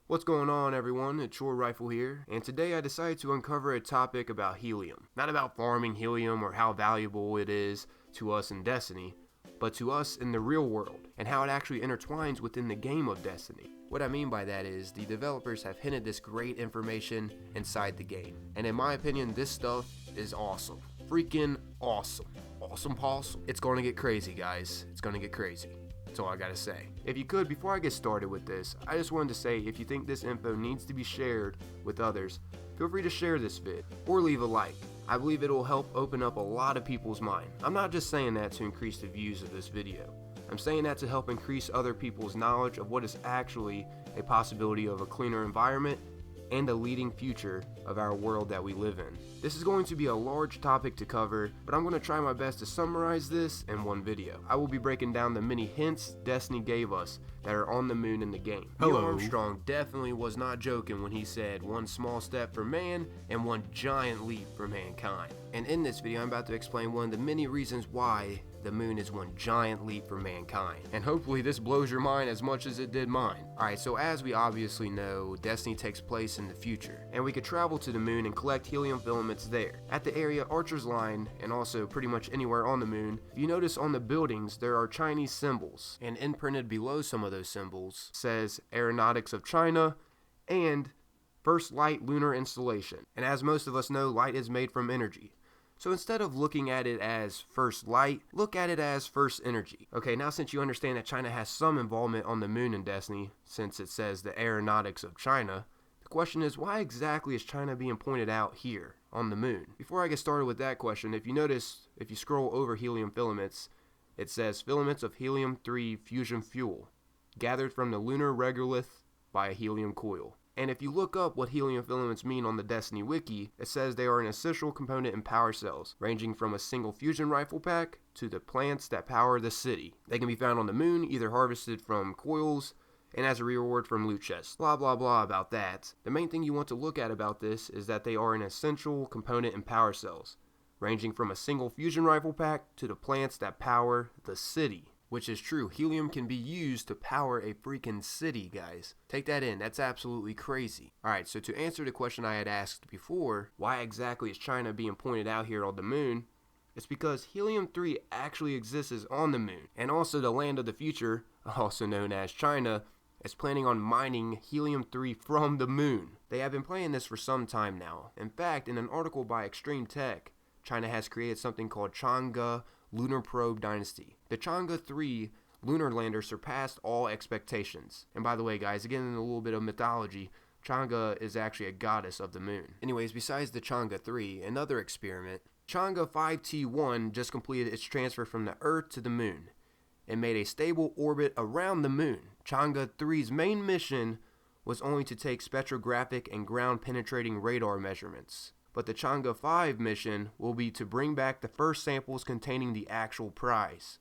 What's going on, everyone? It's Shore Rifle here, and today I decided to uncover a topic about helium. Not about farming helium or how valuable it is to us in Destiny, but to us in the real world, and how it actually intertwines within the game of Destiny. What I mean by that is, the developers have hinted this great information inside the game, and in my opinion, this stuff is awesome. Freaking awesome. Awesome possum. It's gonna get crazy, guys. It's gonna get crazy. That's all I gotta say. If you could, before I get started with this, I just wanted to say, if you think this info needs to be shared with others, feel free to share this vid, or leave a like. I believe it will help open up a lot of people's mind. I'm not just saying that to increase the views of this video. I'm saying that to help increase other people's knowledge of what is actually a possibility of a cleaner environment and a leading future of our world that we live in. This is going to be a large topic to cover, but I'm going to try my best to summarize this in one video. I will be breaking down the many hints Destiny gave us that are on the moon in the game. Neil Armstrong definitely was not joking when he said one small step for man and one giant leap for mankind. And in this video, I'm about to explain one of the many reasons why the moon is one giant leap for mankind. And hopefully this blows your mind as much as it did mine. Alright, so as we obviously know, Destiny takes place in the future, and we could travel to the moon and collect helium filaments there. At the area Archer's Line, and also pretty much anywhere on the moon, if you notice on the buildings there are Chinese symbols, and imprinted below some of those symbols says Aeronautics of China and First Light Lunar Installation. And as most of us know, light is made from energy. So instead of looking at it as first light, look at it as first energy. Okay, now since you understand that China has some involvement on the moon in Destiny, since it says the Aeronautics of China, the question is, why exactly is China being pointed out here on the moon? Before I get started with that question, if you notice, if you scroll over helium filaments, it says filaments of helium-3 fusion fuel, gathered from the lunar regolith by a helium coil. And if you look up what helium filaments mean on the Destiny wiki, it says they are an essential component in power cells, ranging from a single fusion rifle pack to the plants that power the city. They can be found on the moon, either harvested from coils and as a reward from loot chests. Blah blah blah about that. The main thing you want to look at about this is that they are an essential component in power cells, ranging from a single fusion rifle pack to the plants that power the city. Which is true, helium can be used to power a freaking city, guys. Take that in, that's absolutely crazy. Alright, so to answer the question I had asked before, why exactly is China being pointed out here on the moon? It's because helium-3 actually exists on the moon, and also the land of the future, also known as China, is planning on mining helium-3 from the moon. They have been planning this for some time now. In fact, in an article by Extreme Tech, China has created something called chang'e Lunar Probe Dynasty. The Chang'e 3 lunar lander surpassed all expectations. And by the way, guys, again in a little bit of mythology, Chang'e is actually a goddess of the moon. Anyways, besides the Chang'e 3, another experiment, Chang'e 5T1 just completed its transfer from the Earth to the moon and made a stable orbit around the moon. Chang'e 3's main mission was only to take spectrographic and ground-penetrating radar measurements. But the Chang'e 5 mission will be to bring back the first samples containing the actual prize,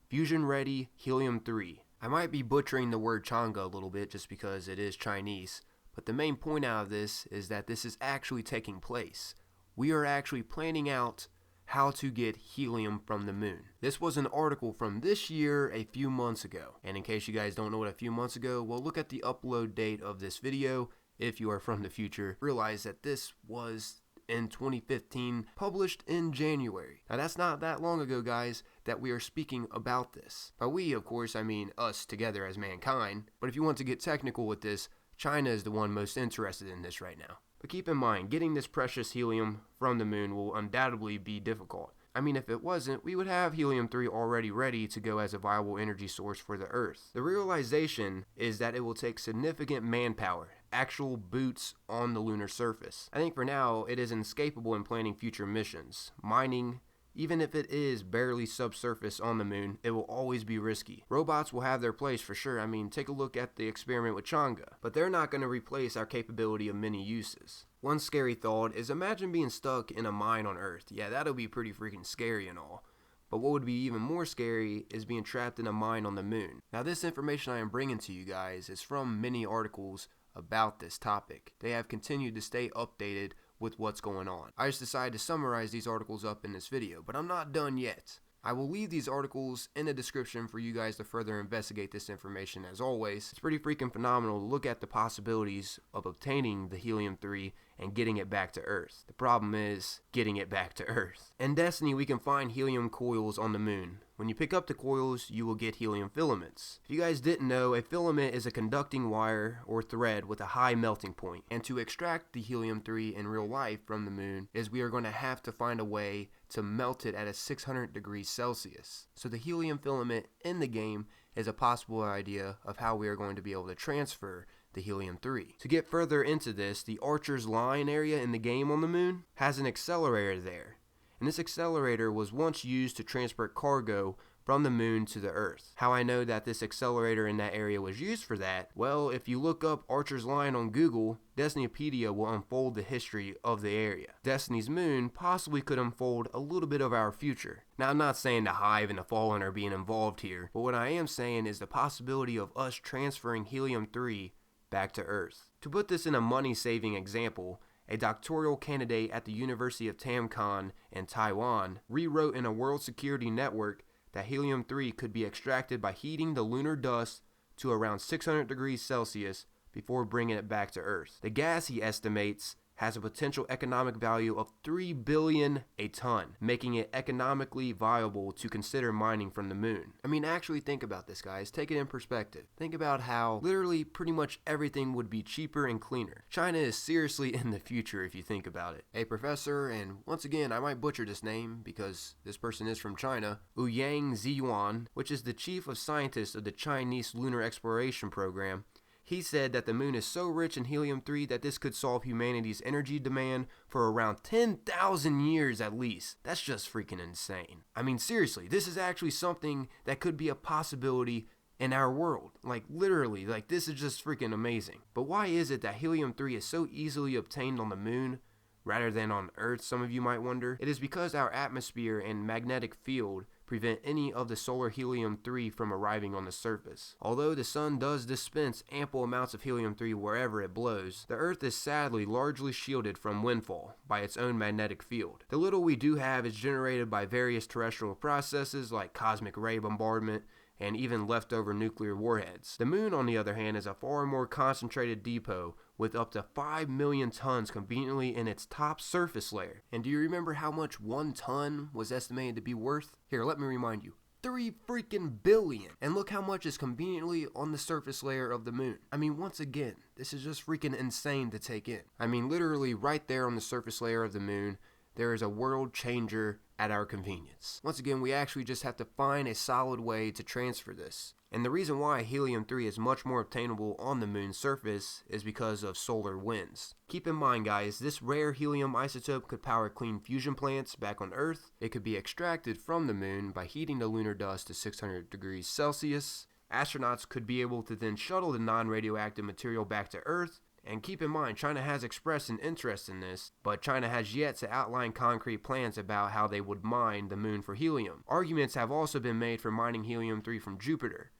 fusion-ready helium-3. I might be butchering the word Chang'e a little bit just because it is Chinese, but the main point out of this is that this is actually taking place. We are actually planning out how to get helium from the moon. This was an article from this year a few months ago. And in case you guys don't know what a few months ago, well, look at the upload date of this video. If you are from the future, realize that this was in 2015, published in January. Now that's not that long ago, guys, that we are speaking about this. By we, of course, I mean us together as mankind, but if you want to get technical with this, China is the one most interested in this right now. But keep in mind, getting this precious helium from the moon will undoubtedly be difficult. I mean, if it wasn't, we would have helium-3 already ready to go as a viable energy source for the Earth. The realization is that it will take significant manpower, actual boots on the lunar surface. I think for now, it is inescapable in planning future missions. Mining, even if it is barely subsurface on the moon, it will always be risky. Robots will have their place for sure. I mean, take a look at the experiment with Chang'e. But they're not going to replace our capability of many uses. One scary thought is, imagine being stuck in a mine on Earth. Yeah, that'll be pretty freaking scary and all. But what would be even more scary is being trapped in a mine on the moon. Now this information I am bringing to you guys is from many articles about this topic. They have continued to stay updated with what's going on. I just decided to summarize these articles up in this video, but I'm not done yet. I will leave these articles in the description for you guys to further investigate this information. As always, it's pretty freaking phenomenal to look at the possibilities of obtaining the helium-3 and getting it back to Earth. The problem is getting it back to Earth. In Destiny, we can find helium coils on the moon. When you pick up the coils, you will get helium filaments. If you guys didn't know, a filament is a conducting wire or thread with a high melting point. And to extract the helium-3 in real life from the moon is we are going to have to find a way to melt it at a 600 degrees Celsius. So the helium filament in the game is a possible idea of how we are going to be able to transfer the helium-3. To get further into this, the Archer's Line area in the game on the moon has an accelerator there. And this accelerator was once used to transport cargo from the moon to the Earth. How I know that this accelerator in that area was used for that? Well, if you look up Archer's Line on Google, Destinypedia will unfold the history of the area. Destiny's moon possibly could unfold a little bit of our future. Now, I'm not saying the Hive and the Fallen are being involved here, but what I am saying is the possibility of us transferring helium-3 back to Earth. To put this in a money-saving example, a doctoral candidate at the University of Tamkon in Taiwan rewrote in a world security network that helium-3 could be extracted by heating the lunar dust to around 600 degrees Celsius before bringing it back to Earth. The gas, he estimates, has a potential economic value of $3 billion a ton, making it economically viable to consider mining from the moon. I mean, actually think about this, guys. Take it in perspective. Think about how literally pretty much everything would be cheaper and cleaner. China is seriously in the future if you think about it. A professor, and once again, I might butcher this name because this person is from China, Ouyang Ziyuan, which is the chief of scientists of the Chinese Lunar Exploration Program, he said that the moon is so rich in helium-3 that this could solve humanity's energy demand for around 10,000 years at least. That's just freaking insane. I mean, seriously, this is actually something that could be a possibility in our world. Like, literally, like, this is just freaking amazing. But why is it that helium-3 is so easily obtained on the moon rather than on Earth, some of you might wonder? It is because our atmosphere and magnetic field prevent any of the solar helium-3 from arriving on the surface. Although the sun does dispense ample amounts of helium-3 wherever it blows, the Earth is sadly largely shielded from windfall by its own magnetic field. The little we do have is generated by various terrestrial processes like cosmic ray bombardment and even leftover nuclear warheads. The moon, on the other hand, is a far more concentrated depot with up to 5 million tons conveniently in its top surface layer. And do you remember how much 1 ton was estimated to be worth? Here, let me remind you. 3 freaking billion. And look how much is conveniently on the surface layer of the moon. I mean, once again, this is just freaking insane to take in. I mean, literally right there on the surface layer of the moon, there is a world changer at our convenience. Once again, we actually just have to find a solid way to transfer this. And the reason why helium-3 is much more obtainable on the moon's surface is because of solar winds. Keep in mind, guys, this rare helium isotope could power clean fusion plants back on Earth. It could be extracted from the moon by heating the lunar dust to 600 degrees Celsius. Astronauts could be able to then shuttle the non-radioactive material back to Earth. And keep in mind, China has expressed an interest in this, but China has yet to outline concrete plans about how they would mine the moon for helium. Arguments have also been made for mining helium-3 from Jupiter,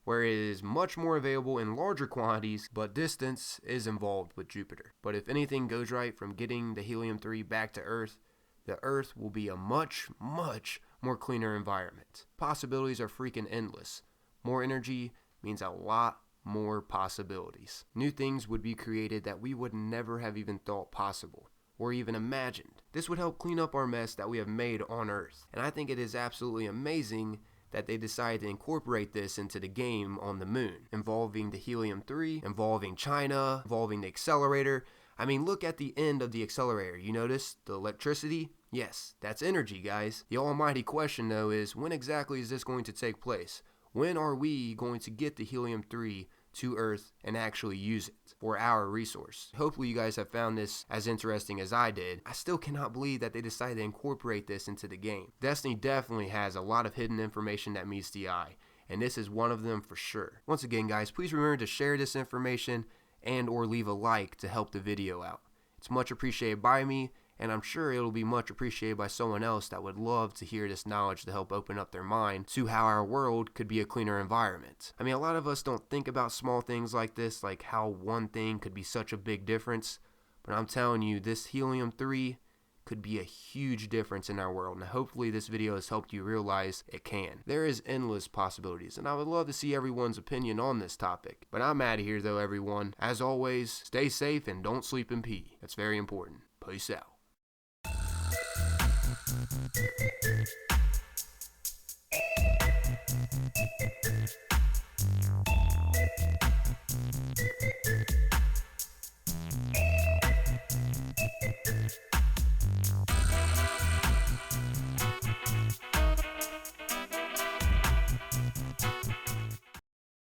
where it is much more available in larger quantities, but distance is involved with Jupiter. But if anything goes right from getting the helium-3 back to Earth, the Earth will be a much, much more cleaner environment. Possibilities are freaking endless. More energy means a lot more possibilities. New things would be created that we would never have even thought possible or even imagined. This would help clean up our mess that we have made on Earth. And I think it is absolutely amazing that they decided to incorporate this into the game on the moon, involving the helium-3, involving China, involving the accelerator. I mean, look at the end of the accelerator. You notice the electricity? Yes, that's energy, guys. The almighty question, though, is when exactly is this going to take place? When are we going to get the helium-3 to Earth and actually use it for our resource? Hopefully you guys have found this as interesting as I did. I still cannot believe that they decided to incorporate this into the game. Destiny definitely has a lot of hidden information that meets the eye, and this is one of them for sure. Once again, guys, please remember to share this information and or leave a like to help the video out. It's much appreciated by me, and I'm sure it'll be much appreciated by someone else that would love to hear this knowledge to help open up their mind to how our world could be a cleaner environment. I mean, a lot of us don't think about small things like this, like how one thing could be such a big difference, but I'm telling you, this helium-3 could be a huge difference in our world, and hopefully this video has helped you realize it can. There is endless possibilities, and I would love to see everyone's opinion on this topic. But I'm out of here though, everyone. As always, stay safe and don't sleep in pee. That's very important. Peace out.